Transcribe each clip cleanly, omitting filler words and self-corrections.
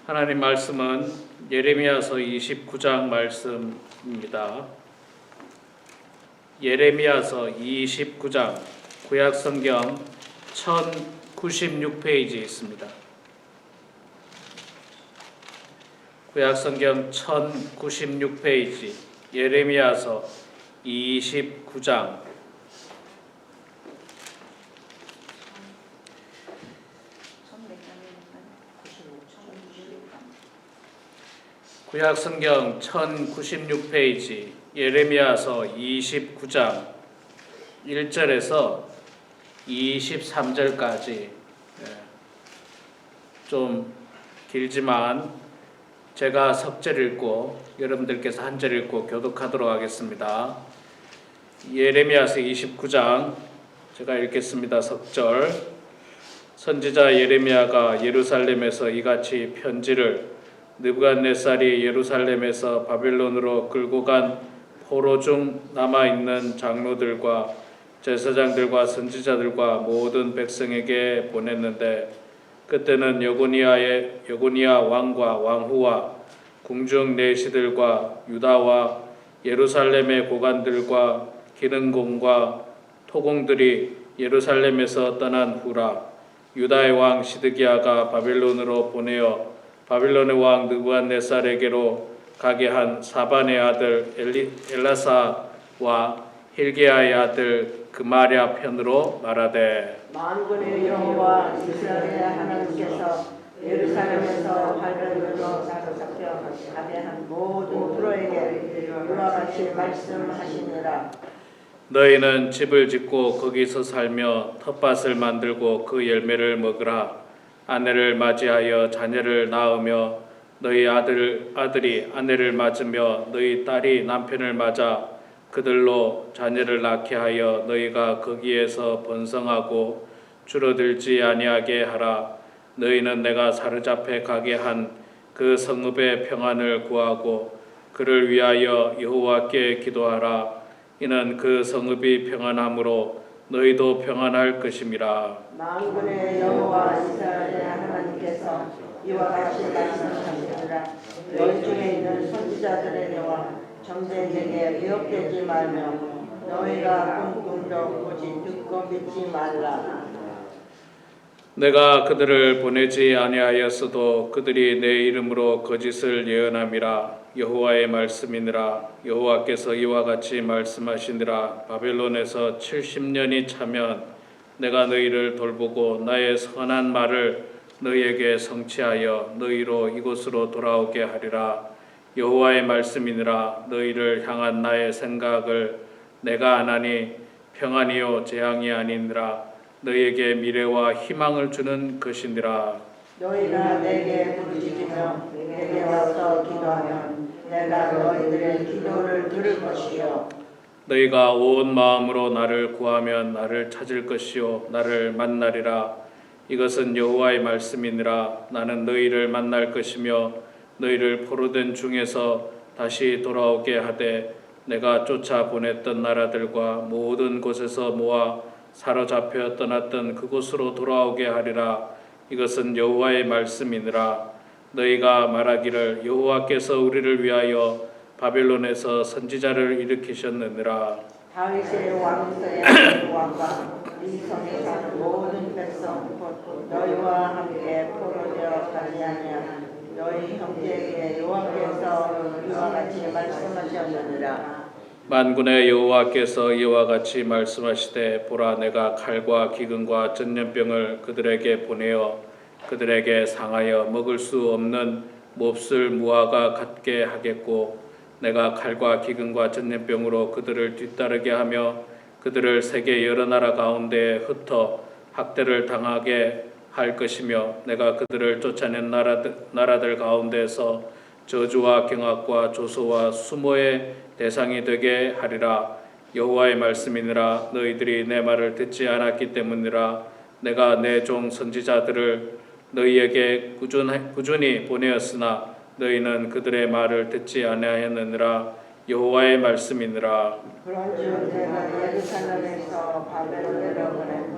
하나님 말씀은 예레미야서 29장 말씀입니다. 예레미야서 29장 구약성경 1096페이지에 있습니다. 구약성경 1096페이지 예레미야서 29장 구약성경 1096페이지 예레미야서 29장 1절에서 23절까지 좀 길지만 제가 석절 읽고 여러분들께서 한 절 읽고 교독하도록 하겠습니다. 예레미야서 29장 제가 읽겠습니다. 석절. 선지자 예레미야가 예루살렘에서 이같이 편지를 느부갓네살이 예루살렘에서 바벨론으로 끌고 간 포로 중 남아있는 장로들과 제사장들과 선지자들과 모든 백성에게 보냈는데 그때는 여고니아 왕과 왕후와 궁중 내시들과 유다와 예루살렘의 고관들과 기능공과 토공들이 예루살렘에서 떠난 후라. 유다의 왕 시드기야가 바벨론으로 보내어 바빌론의 왕 느부갓네살에게로 가게 한 사반의 아들 엘라사와 힐기야의 아들 그마랴 편으로 말하되 만군의 여호와 이스라엘의 하나님께서 예루살렘에서 바벨론으로 사로잡혀 가게 한 모든 프로에게 이와 같이 말씀하시니라. 너희는 집을 짓고 거기서 살며 텃밭을 만들고 그 열매를 먹으라. 아내를 맞이하여 자녀를 낳으며 너희 아들이 아내를 맞으며 너희 딸이 남편을 맞아 그들로 자녀를 낳게 하여 너희가 거기에서 번성하고 줄어들지 아니하게 하라. 너희는 내가 사로잡혀 가게 한 그 성읍의 평안을 구하고 그를 위하여 여호와께 기도하라. 이는 그 성읍이 평안함으로 너희도 평안할 것임이라. 만군의 여호와 이스라엘의 하나님께서 이와 같이 말씀하시니라. 너희 중에 있는 선지자들에게와 정죄에게 미혹되지 말며 너희가 꿈도 보지 듣고 믿지 말라. 내가 그들을 보내지 아니하였어도 그들이 내 이름으로 거짓을 예언함이라. 여호와의 말씀이니라. 여호와께서 이와 같이 말씀하시니라. 바벨론에서 70년이 차면 내가 너희를 돌보고 나의 선한 말을 너희에게 성취하여 너희로 이곳으로 돌아오게 하리라. 여호와의 말씀이니라. 너희를 향한 나의 생각을 내가 아나니 평안이요 재앙이 아니니라. 너희에게 미래와 희망을 주는 것이니라. 너희가 내게 부르짖으며 내게 와서 기도하면 내가 너희들의 기도를 들을 것이요 너희가 온 마음으로 나를 구하면 나를 찾을 것이요 나를 만나리라. 이것은 여호와의 말씀이니라. 나는 너희를 만날 것이며 너희를 포로된 중에서 다시 돌아오게 하되 내가 쫓아 보냈던 나라들과 모든 곳에서 모아 사로잡혀 떠났던 그곳으로 돌아오게 하리라. 이것은 여호와의 말씀이니라. 너희가 말하기를 여호와께서 우리를 위하여 바벨론에서 선지자를 일으키셨느니라. 다윗의 왕서의 왕과 이 성에 사는 모든 백성 곧 너희와 함께 포로되어 가지 아니한 너희 형제에게 여호와께서 이와 같이 말씀하셨느니라. 만군의 여호와께서 이와 같이 말씀하시되 보라 내가 칼과 기근과 전염병을 그들에게 보내어 그들에게 상하여 먹을 수 없는 몹쓸 무화과 같게 하겠고 내가 칼과 기근과 전염병으로 그들을 뒤따르게 하며 그들을 세계 여러 나라 가운데 흩어 학대를 당하게 할 것이며 내가 그들을 쫓아낸 나라들 가운데서 저주와 경악과 조소와 수모의 대상이 되게 하리라. 여호와의 말씀이니라. 너희들이 내 말을 듣지 않았기 때문이라. 내가 내 종 선지자들을 너희에게 꾸준히 보내었으나 너희는 그들의 말을 듣지 아니하였느니라. 여호와의 말씀이니라. 그런즉 내가 예루살렘에서 바벨론으로 보낸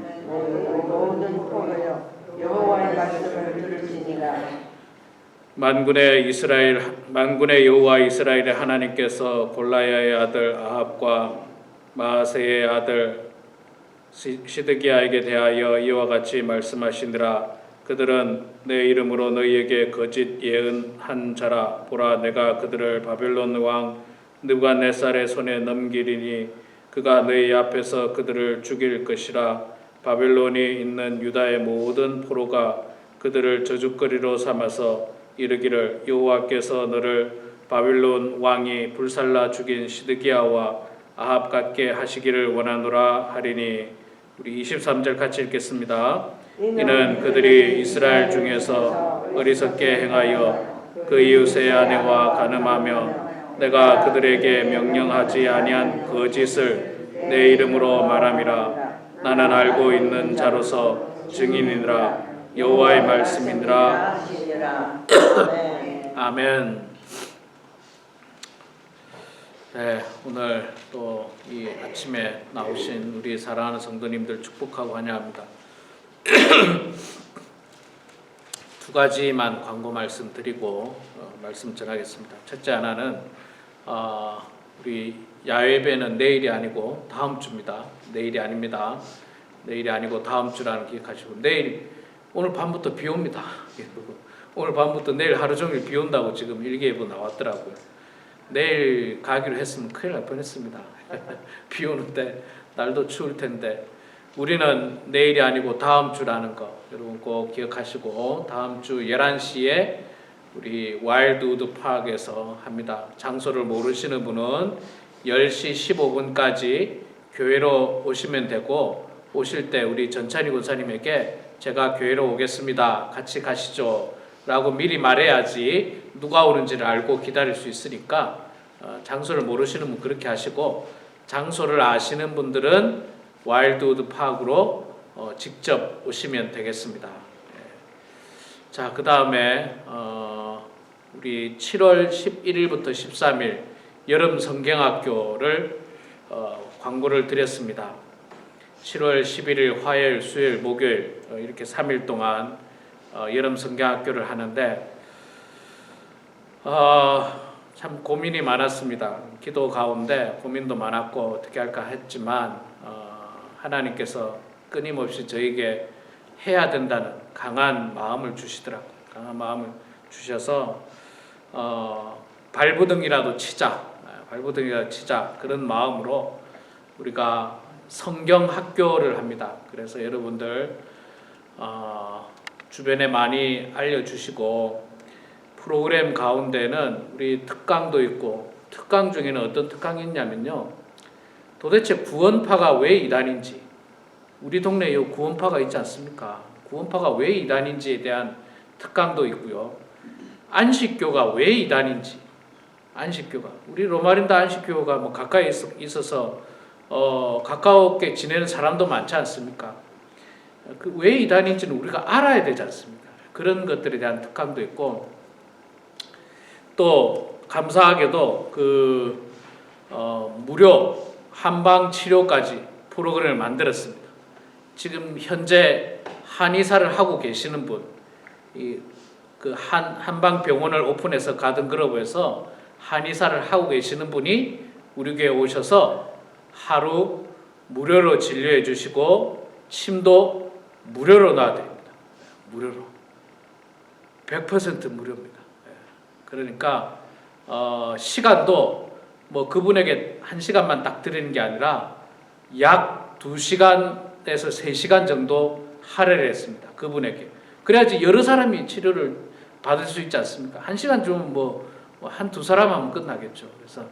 모든 포로여 여호와의 말씀을 들을지니라. 만군의 여호와 이스라엘의 하나님께서 골라야의 아들 아합과 마아세의 아들 시드기야에게 대하여 이와 같이 말씀하시니라. 그들은 내 이름으로 너희에게 거짓 예언한 자라. 보라, 내가 그들을 바벨론 왕 느부갓네살의 손에 넘기리니 그가 너희 앞에서 그들을 죽일 것이라. 바벨론이 있는 유다의 모든 포로가 그들을 저주거리로 삼아서 이르기를 여호와께서 너를 바벨론 왕이 불살라 죽인 시드기야와 아합 같게 하시기를 원하노라 하리니. 우리 23절 같이 읽겠습니다. 이는 그들이 이스라엘 중에서 어리석게 행하여 그 이웃의 아내와 간음하며 내가 그들에게 명령하지 아니한 거짓을 내 이름으로 말함이라. 나는 알고 있는 자로서 증인이니라. 여호와의 말씀이니라. 아멘. 네, 오늘 또 이 아침에 나오신 우리 사랑하는 성도님들 축복하고 환영합니다. 두 가지만 광고 말씀드리고 말씀 전하겠습니다. 첫째 하나는 우리 야외배는 내일이 아니고 다음 주입니다. 내일이 아닙니다. 내일이 아니고 다음 주라는 기억하시고, 오늘 밤부터 비 옵니다. 오늘 밤부터 내일 하루 종일 비 온다고 지금 일기예보 나왔더라고요. 내일 가기로 했으면 큰일 날 뻔했습니다. 비 오는데 날도 추울 텐데 우리는 내일이 아니고 다음 주라는 거 여러분 꼭 기억하시고, 다음 주 11시에 우리 와일드우드 파크에서 합니다. 장소를 모르시는 분은 10시 15분까지 교회로 오시면 되고, 오실 때 우리 전찬희 권사님에게 제가 교회로 오겠습니다, 같이 가시죠 라고 미리 말해야지 누가 오는지를 알고 기다릴 수 있으니까, 장소를 모르시는 분 그렇게 하시고, 장소를 아시는 분들은 와일드우드 파크로 직접 오시면 되겠습니다. 자, 그 다음에 우리 7월 11일부터 13일 여름 성경학교를 광고를 드렸습니다. 7월 11일 화요일, 수요일, 목요일 이렇게 3일 동안 여름 성경학교를 하는데 참 고민이 많았습니다. 기도 가운데 고민도 많았고 어떻게 할까 했지만 하나님께서 끊임없이 저에게 해야 된다는 강한 마음을 주시더라고요. 강한 마음을 주셔서 발버둥이라도 치자 그런 마음으로 우리가 성경학교를 합니다. 그래서 여러분들 주변에 많이 알려주시고, 프로그램 가운데는 우리 특강도 있고, 특강 중에는 어떤 특강이 있냐면요, 도대체 구원파가 왜 이단인지, 우리 동네에 구원파가 있지 않습니까? 구원파가 왜 이단인지에 대한 특강도 있고요, 안식교가 왜 이단인지, 안식교가 우리 로마린다 안식교가 뭐 가까이 있어서 가까웠게 지내는 사람도 많지 않습니까? 그 왜 이단인지는 우리가 알아야 되지 않습니까? 그런 것들에 대한 특강도 있고, 또 감사하게도 무료 한방 치료까지 프로그램을 만들었습니다. 지금 현재 한의사를 하고 계시는 분, 그 한방 병원을 오픈해서 가든그로브에서 한의사를 하고 계시는 분이 우리 교회에 오셔서 하루 무료로 진료해 주시고 침도 무료로 놔드립니다. 무료로 100% 무료입니다. 그러니까 시간도 뭐 그분에게 1시간만 딱 드리는 게 아니라 약 2시간에서 3시간 정도 할애를 했습니다. 그분에게. 그래야지 여러 사람이 치료를 받을 수 있지 않습니까? 1시간 주면 뭐 한두 사람 하면 끝나겠죠. 그래서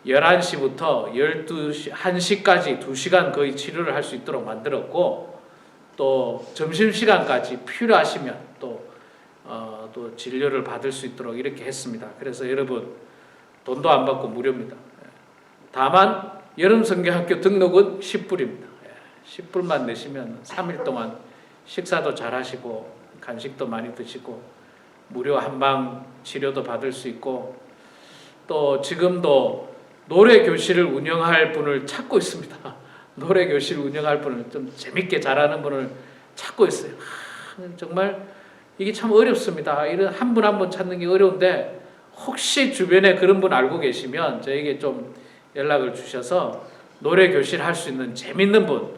11시부터 12시, 1시까지 2시간 거의 치료를 할 수 있도록 만들었고, 또 점심시간까지 필요하시면 또 진료를 받을 수 있도록 이렇게 했습니다. 그래서 여러분 돈도 안 받고 무료입니다. 다만 여름 성경학교 등록은 10불입니다. 10불만 내시면 3일 동안 식사도 잘 하시고 간식도 많이 드시고 무료 한방 치료도 받을 수 있고, 또 지금도 노래 교실을 운영할 분을 찾고 있습니다. 노래 교실 운영할 분을 좀 재밌게 잘하는 분을 찾고 있어요. 정말 이게 참 어렵습니다. 이런 한 분 한 분 찾는 게 어려운데 혹시 주변에 그런 분 알고 계시면 저에게 좀 연락을 주셔서 노래 교실 할 수 있는 재밌는 분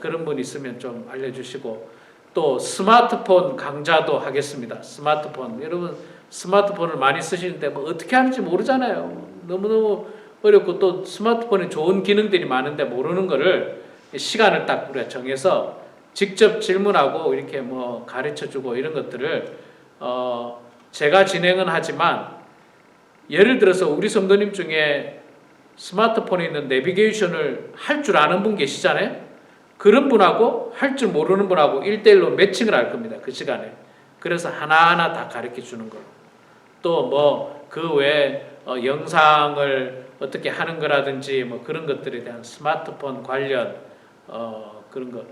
그런 분 있으면 좀 알려주시고 또 스마트폰 강좌도 하겠습니다. 스마트폰 여러분 스마트폰을 많이 쓰시는데 뭐 어떻게 하는지 모르잖아요. 너무너무 어렵고 또 스마트폰에 좋은 기능들이 많은데 모르는 거를 시간을 딱 우리가 정해서 직접 질문하고 이렇게 뭐 가르쳐주고 이런 것들을 제가 진행은 하지만 예를 들어서 우리 성도님 중에 스마트폰에 있는 내비게이션을 할 줄 아는 분 계시잖아요. 그런 분하고 할 줄 모르는 분하고 1대1로 매칭을 할 겁니다. 그 시간에. 그래서 하나하나 다 가르쳐 주는 거. 또 뭐 그 외에 영상을 어떻게 하는 거라든지 뭐 그런 것들에 대한 스마트폰 관련 그런 거.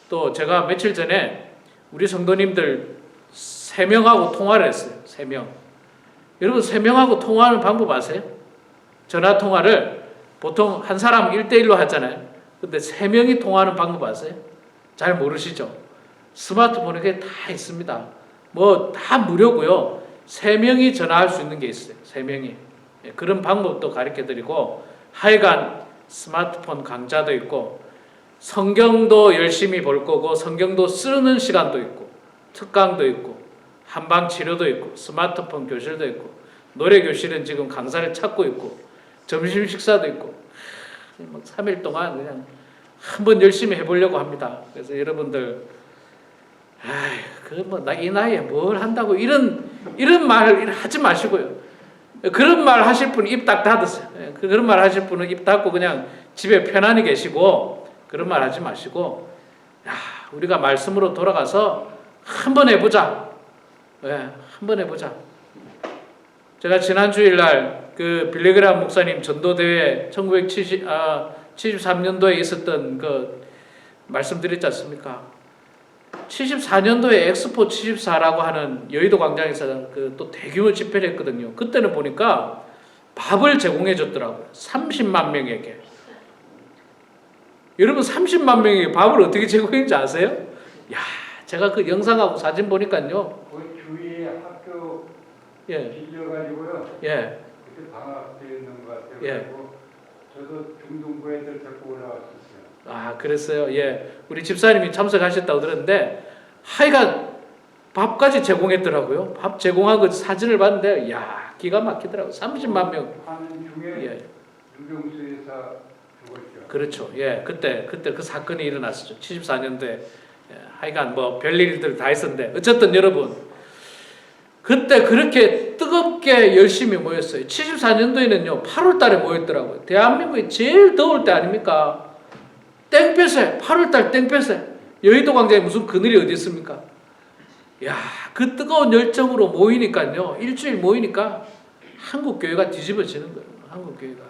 또 제가 며칠 전에 우리 성도님들 3명하고 통화를 했어요. 3명. 여러분 3명하고 통화하는 방법 아세요? 전화 통화를 보통 한 사람 1대1로 하잖아요. 근데 3명이 통화하는 방법 아세요? 잘 모르시죠? 스마트폰에 그게 다 있습니다. 뭐 다 무료고요. 3명이 전화할 수 있는 게 있어요. 3명이. 그런 방법도 가르쳐드리고 하여간 스마트폰 강좌도 있고 성경도 열심히 볼 거고 성경도 쓰는 시간도 있고 특강도 있고 한방치료도 있고 스마트폰 교실도 있고 노래 교실은 지금 강사를 찾고 있고 점심 식사도 있고 3일 동안 그냥 한번 열심히 해보려고 합니다. 그래서 여러분들 이 나이에 뭘 한다고 이런 말 하지 마시고요. 그런 말 하실 분은 입 딱 닫으세요. 그런 말 하실 분은 입 닫고 그냥 집에 편안히 계시고 그런 말 하지 마시고 우리가 말씀으로 돌아가서 한번 해보자. 한번 해보자. 제가 지난 주일날 그 빌리그람 목사님 전도대회 1973년도에 있었던 그 말씀드렸지 않습니까? 74년도에 엑스포 74라고 하는 여의도 광장에서 그 또 대규모 집회를 했거든요. 그때는 보니까 밥을 제공해 줬더라고요. 30만 명에게. 여러분 30만 명에게 밥을 어떻게 제공했는지 아세요? 야, 제가 그 영상하고 사진 보니까요. 그 주위에 학교 예. 빌려가지고요. 예. 그때 방학되어 있는 것 같아요. 예. 저도 중동부 애들 데리고 올라왔었어요. 아, 그랬어요. 예. 우리 집사님이 참석하셨다고 들었는데 하여간 밥까지 제공했더라고요. 밥 제공한 그 사진을 봤는데 야, 기가 막히더라고요. 30만 명. 하는 중에 예. 유병수 여사 죽었죠. 그렇죠. 예. 그때 그 사건이 일어났었죠. 74년도에. 예. 하여간 뭐 별일들 다 있었는데 어쨌든 여러분 그때 그렇게 뜨겁게 열심히 모였어요. 74년도에는요. 8월 달에 모였더라고요. 대한민국이 제일 더울 때 아닙니까? 땡볕에 8월달 땡볕에 여의도 광장에 무슨 그늘이 어디 있습니까? 야, 그 뜨거운 열정으로 모이니까요. 일주일 모이니까 한국 교회가 뒤집어지는 거예요. 한국 교회가.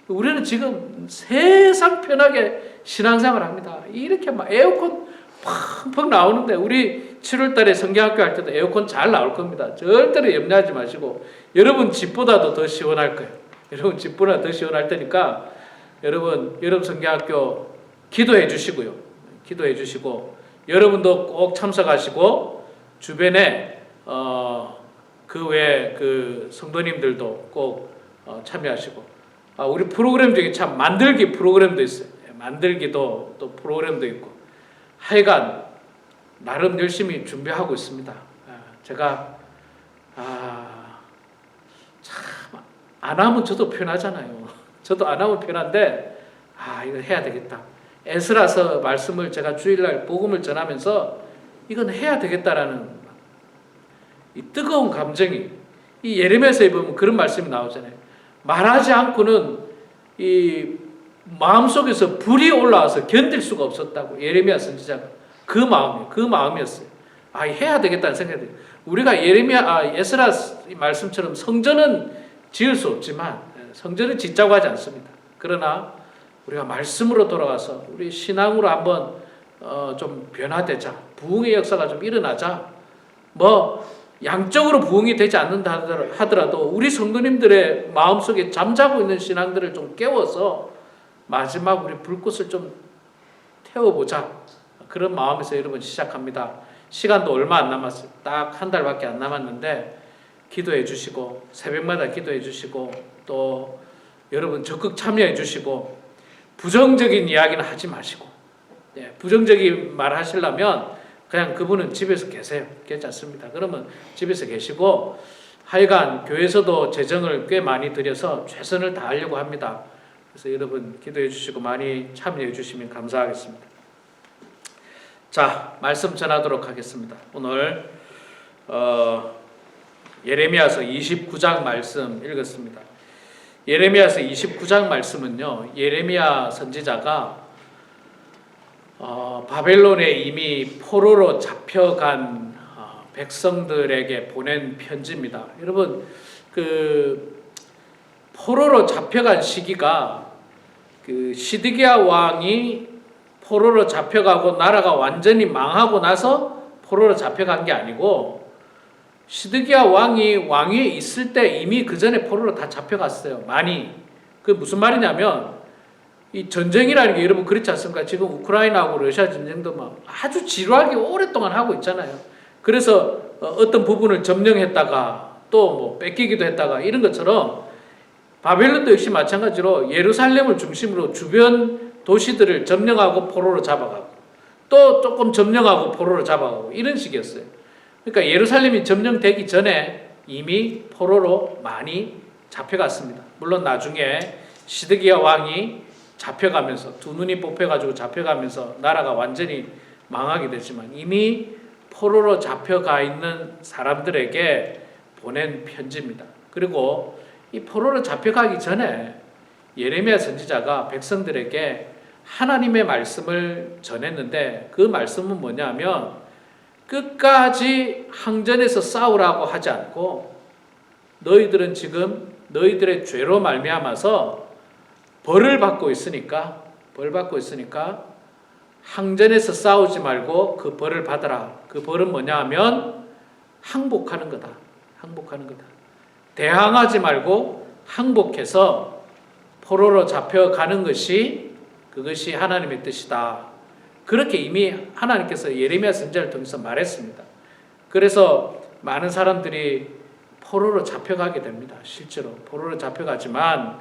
우리는 지금 세상 편하게 신앙생활 합니다. 이렇게 막 에어컨 펑펑 나오는데 우리 7월달에 성경학교 할 때도 에어컨 잘 나올 겁니다. 절대로 염려하지 마시고 여러분 집보다도 더 시원할 거예요. 여러분 집보다 더 시원할 테니까 여러분 성경학교 기도해 주시고요. 기도해 주시고 여러분도 꼭 참석하시고 주변에 그 외에 그 성도님들도 꼭 참여하시고 우리 프로그램 중에 참 만들기 프로그램도 있어요. 만들기도 또 프로그램도 있고 하여간 나름 열심히 준비하고 있습니다. 제가 참 안 하면 저도 편하잖아요. 저도 안 하면 편한데 이거 해야 되겠다. 에스라서 말씀을 제가 주일날 복음을 전하면서 이건 해야 되겠다라는 이 뜨거운 감정이 이 예레미야서에 보면 그런 말씀이 나오잖아요. 말하지 않고는 이 마음속에서 불이 올라와서 견딜 수가 없었다고 예레미야 선지자가 그 마음이었어요. 해야 되겠다는 생각이 들어요. 우리가 에스라 말씀처럼 성전은 지을 수 없지만 성전은 짓자고 하지 않습니다. 그러나 우리가 말씀으로 돌아가서 우리 신앙으로 한번 좀 변화되자. 부흥의 역사가 좀 일어나자. 뭐 양적으로 부흥이 되지 않는다 하더라도 우리 성도님들의 마음속에 잠자고 있는 신앙들을 좀 깨워서 마지막 우리 불꽃을 좀 태워보자. 그런 마음에서 여러분 시작합니다. 시간도 얼마 안 남았어요. 딱 한 달밖에 안 남았는데 기도해 주시고 새벽마다 기도해 주시고 또 여러분 적극 참여해 주시고 부정적인 이야기는 하지 마시고 부정적인 말 하시려면 그냥 그분은 집에서 계세요. 괜찮습니다. 그러면 집에서 계시고 하여간 교회에서도 재정을 꽤 많이 들여서 최선을 다하려고 합니다. 그래서 여러분 기도해 주시고 많이 참여해 주시면 감사하겠습니다. 자, 말씀 전하도록 하겠습니다. 오늘 예레미야서 29장 말씀 읽었습니다. 예레미야서 29장 말씀은요, 예레미야 선지자가 바벨론에 이미 포로로 잡혀간 백성들에게 보낸 편지입니다. 여러분, 그 포로로 잡혀간 시기가 그 시드기야 왕이 포로로 잡혀가고 나라가 완전히 망하고 나서 포로로 잡혀간 게 아니고 시드기야 왕위에 있을 때 이미 그 전에 포로로 다 잡혀갔어요. 많이. 그 무슨 말이냐면 이 전쟁이라는 게 여러분 그렇지 않습니까? 지금 우크라이나하고 러시아 전쟁도 막 아주 지루하게 오랫동안 하고 있잖아요. 그래서 어떤 부분을 점령했다가 또 뭐 뺏기기도 했다가 이런 것처럼 바벨론도 역시 마찬가지로 예루살렘을 중심으로 주변 도시들을 점령하고 포로로 잡아가고 또 조금 점령하고 포로로 잡아가고 이런 식이었어요. 그러니까 예루살렘이 점령되기 전에 이미 포로로 많이 잡혀갔습니다. 물론 나중에 시드기야 왕이 잡혀가면서 두 눈이 뽑혀가지고 잡혀가면서 나라가 완전히 망하게 되지만 이미 포로로 잡혀가 있는 사람들에게 보낸 편지입니다. 그리고 이 포로로 잡혀가기 전에 예레미야 선지자가 백성들에게 하나님의 말씀을 전했는데 그 말씀은 뭐냐면 끝까지 항전에서 싸우라고 하지 않고 너희들은 지금 너희들의 죄로 말미암아서 벌을 받고 있으니까 항전에서 싸우지 말고 그 벌을 받아라. 그 벌은 뭐냐 하면 항복하는 거다. 대항하지 말고 항복해서 포로로 잡혀가는 그것이 하나님의 뜻이다. 그렇게 이미 하나님께서 예레미야 선지자를 통해서 말했습니다. 그래서 많은 사람들이 포로로 잡혀가게 됩니다. 실제로 포로로 잡혀가지만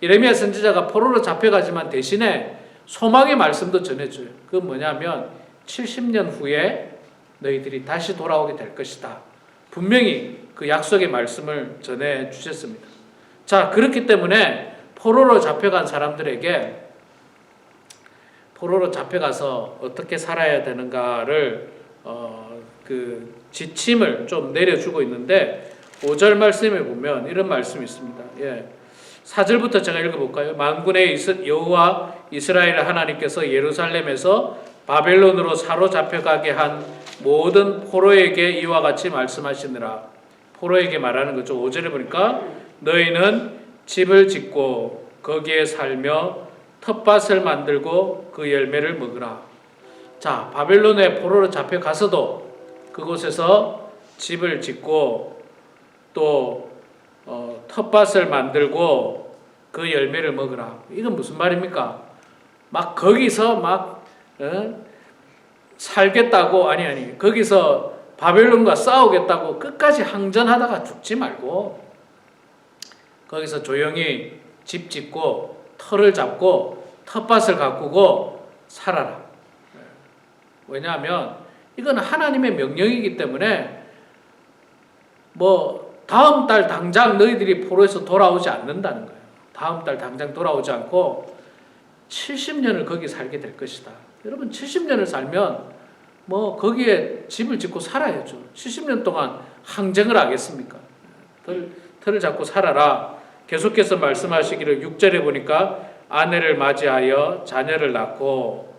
예레미야 선지자가 포로로 잡혀가지만 대신에 소망의 말씀도 전해줘요. 그건 뭐냐면 70년 후에 너희들이 다시 돌아오게 될 것이다. 분명히 그 약속의 말씀을 전해주셨습니다. 자, 그렇기 때문에 포로로 잡혀간 사람들에게 포로로 잡혀가서 어떻게 살아야 되는가를 그 지침을 좀 내려주고 있는데 5절 말씀에 보면 이런 말씀이 있습니다. 4절부터 제가 읽어볼까요? 만군의 여호와 이스라엘 하나님께서 예루살렘에서 바벨론으로 사로잡혀가게 한 모든 포로에게 이와 같이 말씀하시느라. 포로에게 말하는 거죠. 5절에 보니까 너희는 집을 짓고 거기에 살며 텃밭을 만들고 그 열매를 먹으라. 자, 바벨론에 포로로 잡혀가서도 그곳에서 집을 짓고 또 텃밭을 만들고 그 열매를 먹으라. 이건 무슨 말입니까? 막 거기서 막 살겠다고 거기서 바벨론과 싸우겠다고 끝까지 항전하다가 죽지 말고 거기서 조용히 집 짓고 터를 잡고 텃밭을 가꾸고 살아라. 왜냐하면 이건 하나님의 명령이기 때문에 뭐 다음 달 당장 너희들이 포로에서 돌아오지 않는다는 거예요. 다음 달 당장 돌아오지 않고 70년을 거기 살게 될 것이다. 여러분 70년을 살면 뭐 거기에 집을 짓고 살아야죠. 70년 동안 항쟁을 하겠습니까? 터를 잡고 살아라. 계속해서 말씀하시기를 6절에 보니까 아내를 맞이하여 자녀를 낳고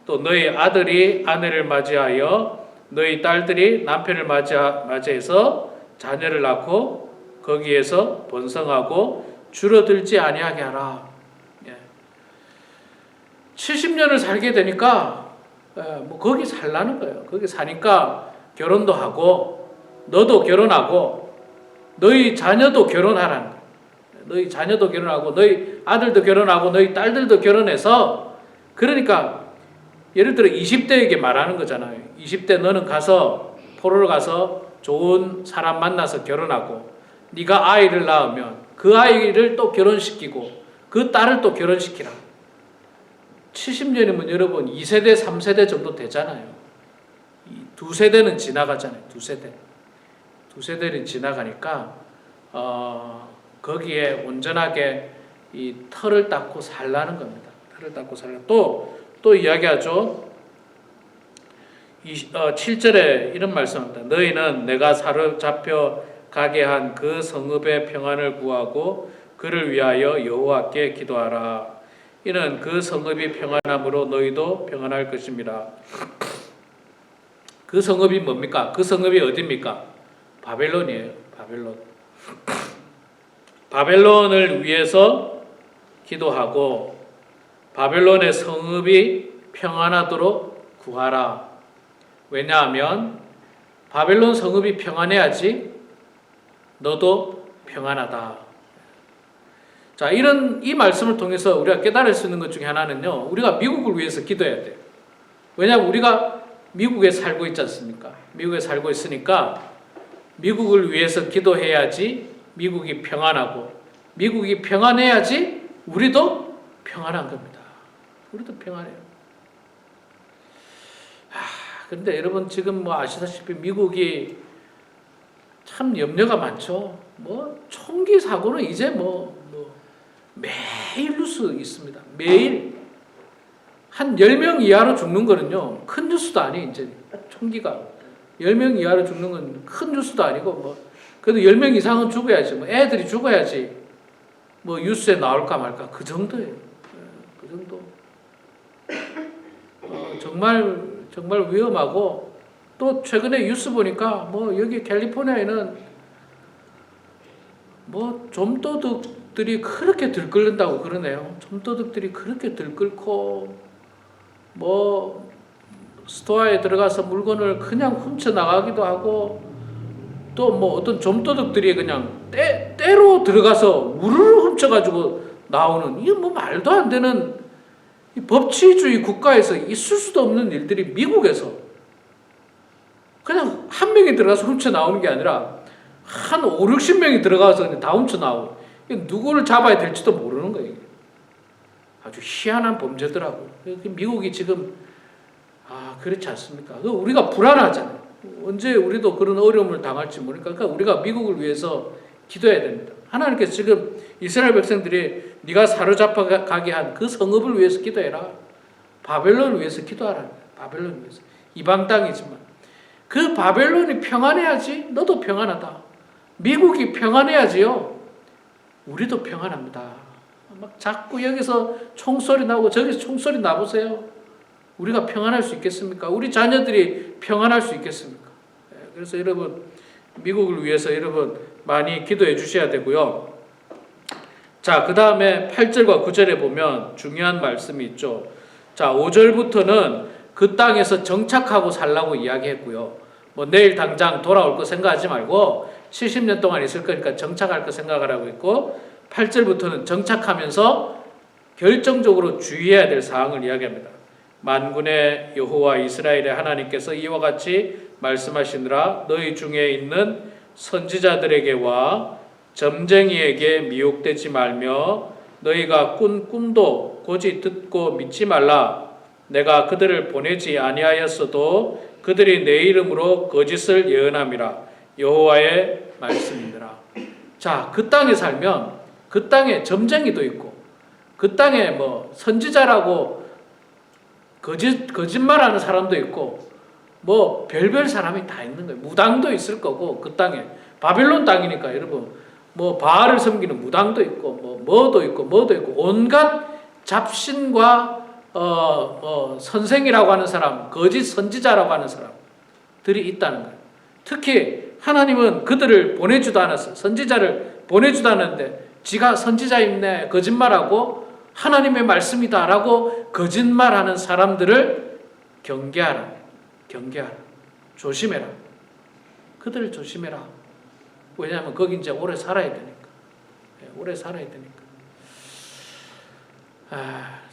또 너희 아들이 아내를 맞이하여 너희 딸들이 남편을 맞이해서 자녀를 낳고 거기에서 번성하고 줄어들지 아니하게 하라. 70년을 살게 되니까 뭐 거기 살라는 거예요. 거기 사니까 결혼도 하고 너도 결혼하고 너희 자녀도 결혼하라는 거예요. 너희 자녀도 결혼하고 너희 아들도 결혼하고 너희 딸들도 결혼해서 그러니까 예를 들어 20대에게 말하는 거잖아요. 20대 너는 가서 포로를 가서 좋은 사람 만나서 결혼하고 네가 아이를 낳으면 그 아이를 또 결혼시키고 그 딸을 또 결혼시키라. 70년이면 여러분 2세대 3세대 정도 되잖아요. 두 세대는 지나가잖아요. 두 세대는 지나가니까 거기에 온전하게 이 털을 닦고 살라는 겁니다. 털을 닦고 살라. 또 이야기하죠. 7절에 이런 말씀합니다. 너희는 내가 사로잡혀 가게 한 그 성읍의 평안을 구하고 그를 위하여 여호와께 기도하라. 이는 그 성읍이 평안함으로 너희도 평안할 것입니다. 그 성읍이 뭡니까? 그 성읍이 어디입니까? 바벨론이에요. 바벨론을 위해서 기도하고 바벨론의 성읍이 평안하도록 구하라. 왜냐하면 바벨론 성읍이 평안해야지 너도 평안하다. 자, 이 말씀을 통해서 우리가 깨달을 수 있는 것 중에 하나는요, 우리가 미국을 위해서 기도해야 돼요. 왜냐하면 우리가 미국에 살고 있지 않습니까? 미국에 살고 있으니까 미국을 위해서 기도해야지 미국이 평안하고 미국이 평안해야지 우리도 평안한 겁니다. 우리도 평안해요. 그런데 여러분 지금 뭐 아시다시피 미국이 참 염려가 많죠. 뭐 총기 사고는 이제 매일 뉴스 있습니다. 매일 한 10명 이하로 죽는 거는요 큰 뉴스도 아니. 이제 총기가 10명 이하로 죽는 건 큰 뉴스도 아니고 그래도 10명 이상은 죽어야지. 애들이 죽어야지 뉴스에 나올까 말까 그 정도예요. 그 정도. 정말 위험하고 또 최근에 뉴스 보니까 여기 캘리포니아에는 좀도둑들이 그렇게 들끓는다고 그러네요. 좀도둑들이 그렇게 들끓고 스토어에 들어가서 물건을 그냥 훔쳐 나가기도 하고 또 어떤 좀도둑들이 그냥 때로 들어가서 물을 훔쳐가지고 나오는 이게 말도 안 되는 법치주의 국가에서 있을 수도 없는 일들이 미국에서 그냥 한 명이 들어가서 훔쳐 나오는 게 아니라 한 5, 60명이 들어가서 그냥 다 훔쳐 나오고 누구를 잡아야 될지도 모르는 거예요. 아주 희한한 범죄더라고요. 미국이 지금 그렇지 않습니까? 우리가 불안하잖아요. 언제 우리도 그런 어려움을 당할지 모르니까 그러니까 우리가 미국을 위해서 기도해야 됩니다. 하나님께서 지금 이스라엘 백성들이 네가 사로잡아 가게 한 그 성읍을 위해서 기도해라. 바벨론을 위해서 기도하라. 바벨론을 위해서. 이방 땅이지만 그 바벨론이 평안해야지 너도 평안하다. 미국이 평안해야지요 우리도 평안합니다. 막 자꾸 여기서 총소리 나고 저기서 총소리 나보세요. 우리가 평안할 수 있겠습니까? 우리 자녀들이 평안할 수 있겠습니까? 그래서 여러분 미국을 위해서 여러분 많이 기도해 주셔야 되고요. 자, 그 다음에 8절과 9절에 보면 중요한 말씀이 있죠. 자, 5절부터는 그 땅에서 정착하고 살라고 이야기했고요. 내일 당장 돌아올 거 생각하지 말고 70년 동안 있을 거니까 정착할 거 생각하라고 했고 8절부터는 정착하면서 결정적으로 주의해야 될 사항을 이야기합니다. 만군의 여호와 이스라엘의 하나님께서 이와 같이 말씀하시느라 너희 중에 있는 선지자들에게와 점쟁이에게 미혹되지 말며 너희가 꾼 꿈도 고지 듣고 믿지 말라. 내가 그들을 보내지 아니하였어도 그들이 내 이름으로 거짓을 예언함이라. 여호와의 말씀이니라. 자, 그 땅에 살면 그 땅에 점쟁이도 있고 그 땅에 선지자라고 거짓말하는 사람도 있고 별별 사람이 다 있는 거예요. 무당도 있을 거고 그 땅에 바벨론 땅이니까 여러분 바알을 섬기는 무당도 있고 뭐도 있고 온갖 잡신과 선생이라고 하는 사람, 거짓 선지자라고 하는 사람들이 있다는 거예요. 특히 하나님은 그들을 보내주도 않았어요. 선지자를 보내주도 않았는데 지가 선지자임네 거짓말하고 하나님의 말씀이다라고 거짓말하는 사람들을 경계하라. 조심해라. 그들을 조심해라. 왜냐하면 거기 이제 오래 살아야 되니까. 오래 살아야 되니까.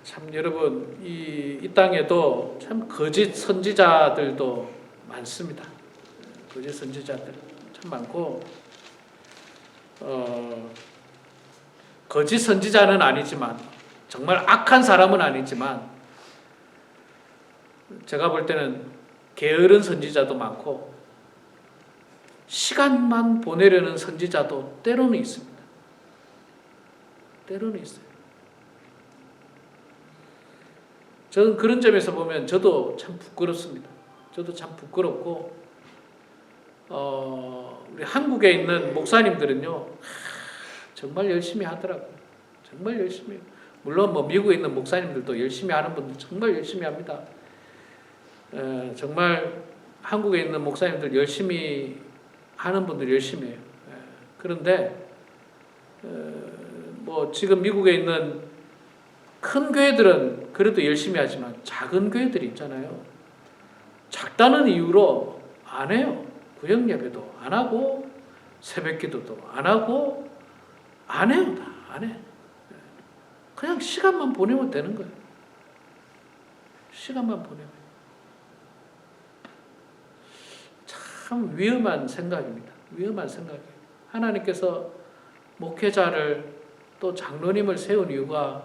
참 여러분 이 땅에도 참 거짓 선지자들도 많습니다. 거짓 선지자들 참 많고 거짓 선지자는 아니지만 정말 악한 사람은 아니지만 제가 볼 때는 게으른 선지자도 많고 시간만 보내려는 선지자도 때로는 있습니다. 때로는 있어요. 저는 그런 점에서 보면 저도 참 부끄럽습니다. 저도 참 부끄럽고 우리 한국에 있는 목사님들은요 정말 열심히 하더라고요. 정말 열심히 해요. 물론 뭐 미국에 있는 목사님들도 열심히 하는 분들 정말 열심히 합니다. 정말 한국에 있는 목사님들 열심히 하는 분들 열심히 해요. 그런데 뭐 지금 미국에 있는 큰 교회들은 그래도 열심히 하지만 작은 교회들이 있잖아요. 작다는 이유로 안 해요. 구역 예배도 안 하고 새벽 기도도 안 하고 안 해요. 다 안 해. 그냥 시간만 보내면 되는 거예요. 시간만 보내면. 참 위험한 생각입니다. 위험한 생각이에요. 하나님께서 목회자를 또 장로님을 세운 이유가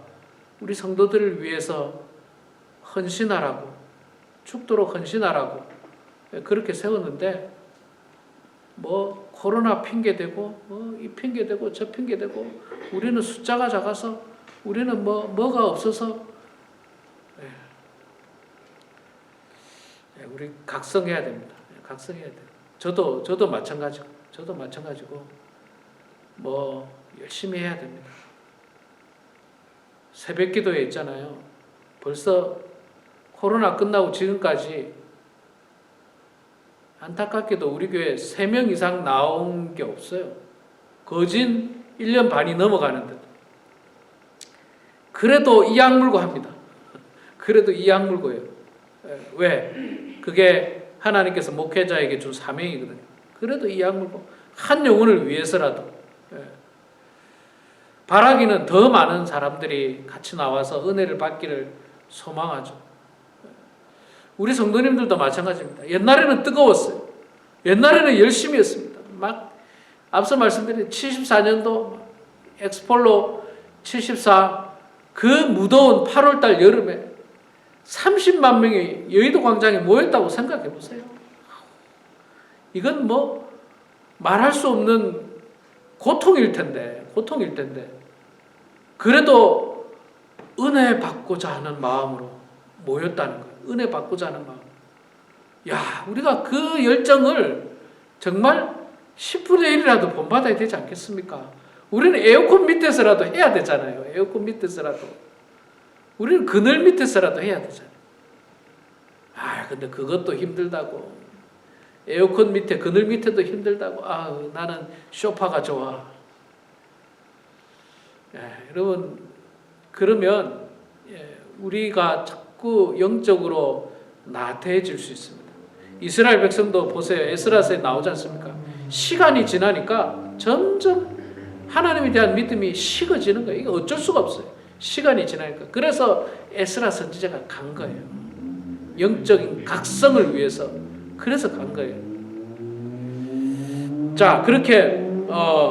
우리 성도들을 위해서 헌신하라고, 죽도록 헌신하라고 그렇게 세웠는데 뭐 코로나 핑계대고 뭐 이 핑계대고 저 핑계대고 우리는 숫자가 작아서 우리는 뭐가 없어서 우리 각성해야 됩니다. 각성해야 돼요. 저도 마찬가지고 뭐 열심히 해야 됩니다. 새벽 기도에 있잖아요. 벌써 코로나 끝나고 지금까지 안타깝게도 우리 교회 3명 이상 나온 게 없어요. 거진 1년 반이 넘어가는데도. 그래도 이 악물고 합니다. 그래도 이 악물고 해요. 왜? 그게 하나님께서 목회자에게 준 사명이거든요. 그래도 이 악물고 한 영혼을 위해서라도 바라기는 더 많은 사람들이 같이 나와서 은혜를 받기를 소망하죠. 우리 성도님들도 마찬가지입니다. 옛날에는 뜨거웠어요. 옛날에는 열심히 했습니다. 막 앞서 말씀드린 74년도 엑스폴로 74 그 무더운 8월달 여름에 30만 명이 여의도 광장에 모였다고 생각해 보세요. 이건 뭐 말할 수 없는 고통일 텐데 그래도 은혜 받고자 하는 마음으로 모였다는 거예요. 은혜 받고자 하는 마음. 야, 우리가 그 열정을 정말 10분의 1이라도 본받아야 되지 않겠습니까? 우리는 에어컨 밑에서라도 해야 되잖아요. 에어컨 밑에서라도. 우리는 그늘 밑에서라도 해야 되잖아요. 근데 그것도 힘들다고. 에어컨 밑에, 그늘 밑에도 힘들다고. 나는 소파가 좋아. 여러분, 그러면 우리가 자꾸 영적으로 나태해질 수 있습니다. 이스라엘 백성도 보세요. 에스라서에 나오지 않습니까? 시간이 지나니까 점점 하나님에 대한 믿음이 식어지는 거예요. 이게 어쩔 수가 없어요. 시간이 지나니까. 그래서 에스라 선지자가 간 거예요. 영적인 각성을 위해서. 그래서 간 거예요. 자, 그렇게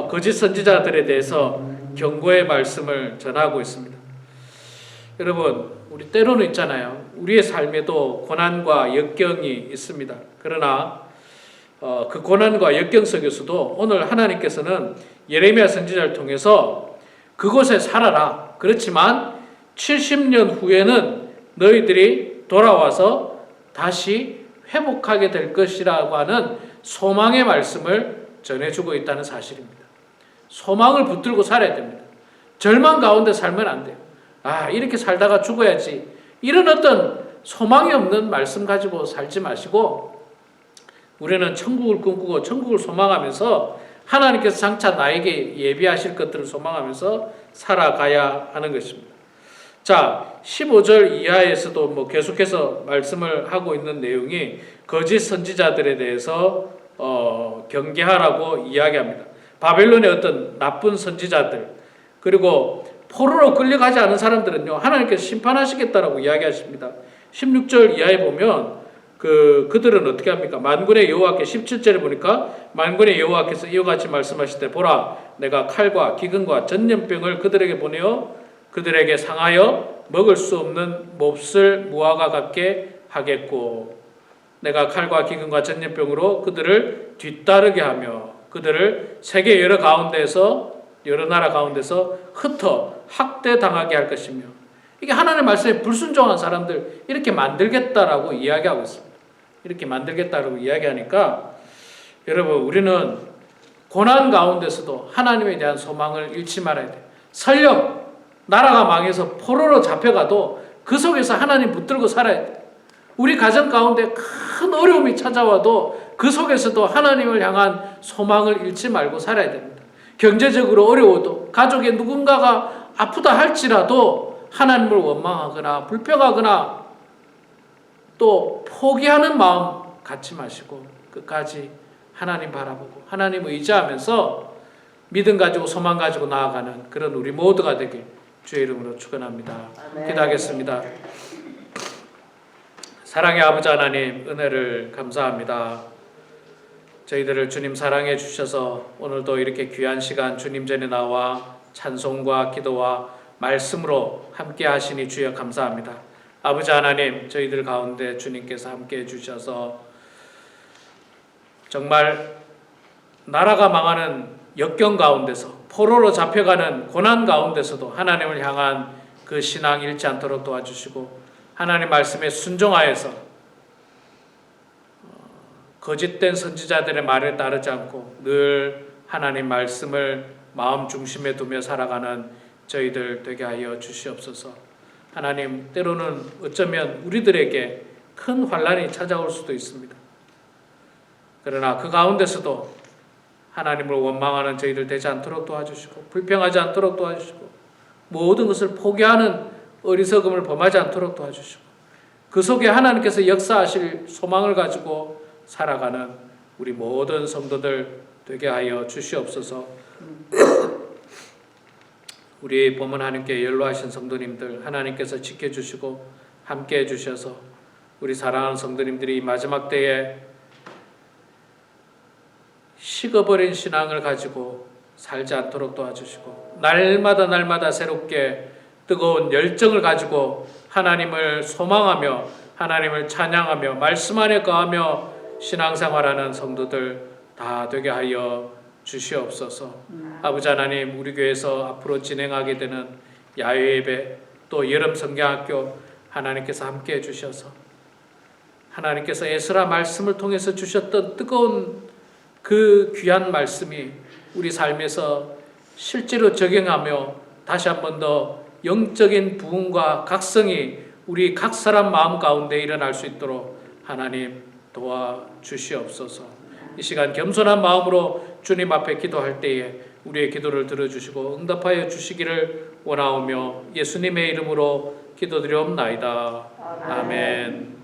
거짓 선지자들에 대해서 경고의 말씀을 전하고 있습니다. 여러분, 우리 때로는 있잖아요. 우리의 삶에도 고난과 역경이 있습니다. 그러나 그 고난과 역경 속에서도 오늘 하나님께서는 예레미야 선지자를 통해서 그곳에 살아라. 그렇지만 70년 후에는 너희들이 돌아와서 다시 회복하게 될 것이라고 하는 소망의 말씀을 전해주고 있다는 사실입니다. 소망을 붙들고 살아야 됩니다. 절망 가운데 살면 안 돼요. 이렇게 살다가 죽어야지. 이런 어떤 소망이 없는 말씀 가지고 살지 마시고 우리는 천국을 꿈꾸고 천국을 소망하면서 하나님께서 장차 나에게 예비하실 것들을 소망하면서 살아가야 하는 것입니다. 자, 15절 이하에서도 뭐 계속해서 말씀을 하고 있는 내용이 거짓 선지자들에 대해서 경계하라고 이야기합니다. 바벨론의 어떤 나쁜 선지자들, 그리고 포로로 끌려가지 않은 사람들은요, 하나님께서 심판하시겠다라고 이야기하십니다. 16절 이하에 보면 그들은 어떻게 합니까? 만군의 여호와께 17절에 보니까 만군의 여호와께서 이와 같이 말씀하실 때 보라 내가 칼과 기근과 전염병을 그들에게 보내어 그들에게 상하여 먹을 수 없는 몹쓸 무화과 같게 하겠고 내가 칼과 기근과 전염병으로 그들을 뒤따르게 하며 그들을 세계 여러 나라 가운데서 흩어 학대당하게 할 것이며 이게 하나님의 말씀에 불순종한 사람들 이렇게 만들겠다라고 이야기하고 있습니다. 이렇게 만들겠다라고 이야기하니까 여러분 우리는 고난 가운데서도 하나님에 대한 소망을 잃지 말아야 돼요. 설령 나라가 망해서 포로로 잡혀가도 그 속에서 하나님 붙들고 살아야 돼요. 우리 가정 가운데 큰 어려움이 찾아와도 그 속에서도 하나님을 향한 소망을 잃지 말고 살아야 됩니다. 경제적으로 어려워도 가족의 누군가가 아프다 할지라도 하나님을 원망하거나 불평하거나 또 포기하는 마음 갖지 마시고 끝까지 하나님 바라보고 하나님 의지하면서 믿음 가지고 소망 가지고 나아가는 그런 우리 모두가 되길 주의 이름으로 축원합니다. 기도하겠습니다. 사랑의 아버지 하나님 은혜를 감사합니다. 저희들을 주님 사랑해 주셔서 오늘도 이렇게 귀한 시간 주님 전에 나와 찬송과 기도와 말씀으로 함께 하시니 주여 감사합니다. 아버지 하나님 저희들 가운데 주님께서 함께 해 주셔서 정말 나라가 망하는 역경 가운데서 포로로 잡혀가는 고난 가운데서도 하나님을 향한 그 신앙 잃지 않도록 도와주시고 하나님 말씀에 순종하여서 거짓된 선지자들의 말에 따르지 않고 늘 하나님 말씀을 마음 중심에 두며 살아가는 저희들 되게 하여 주시옵소서. 하나님 때로는 어쩌면 우리들에게 큰 환난이 찾아올 수도 있습니다. 그러나 그 가운데서도 하나님을 원망하는 저희들 되지 않도록 도와주시고 불평하지 않도록 도와주시고 모든 것을 포기하는 어리석음을 범하지 않도록 도와주시고 그 속에 하나님께서 역사하실 소망을 가지고 살아가는 우리 모든 성도들 되게 하여 주시옵소서. 우리 본문 하나님께 연로하신 성도님들 하나님께서 지켜주시고 함께해 주셔서 우리 사랑하는 성도님들이 마지막 때에 식어버린 신앙을 가지고 살지 않도록 도와주시고 날마다 새롭게 뜨거운 열정을 가지고 하나님을 소망하며 하나님을 찬양하며 말씀 안에 거하며 신앙생활하는 성도들 다 되게 하여 주시옵소서. 아버지 하나님 우리 교회에서 앞으로 진행하게 되는 야외 예배 또 여름 성경학교 하나님께서 함께 해주셔서 하나님께서 에스라 말씀을 통해서 주셨던 뜨거운 그 귀한 말씀이 우리 삶에서 실제로 적용하며 다시 한 번 더 영적인 부흥과 각성이 우리 각 사람 마음 가운데 일어날 수 있도록 하나님 도와주시옵소서. 이 시간 겸손한 마음으로 주님 앞에 기도할 때에 우리의 기도를 들어주시고 응답하여 주시기를 원하오며 예수님의 이름으로 기도드리옵나이다. 아멘.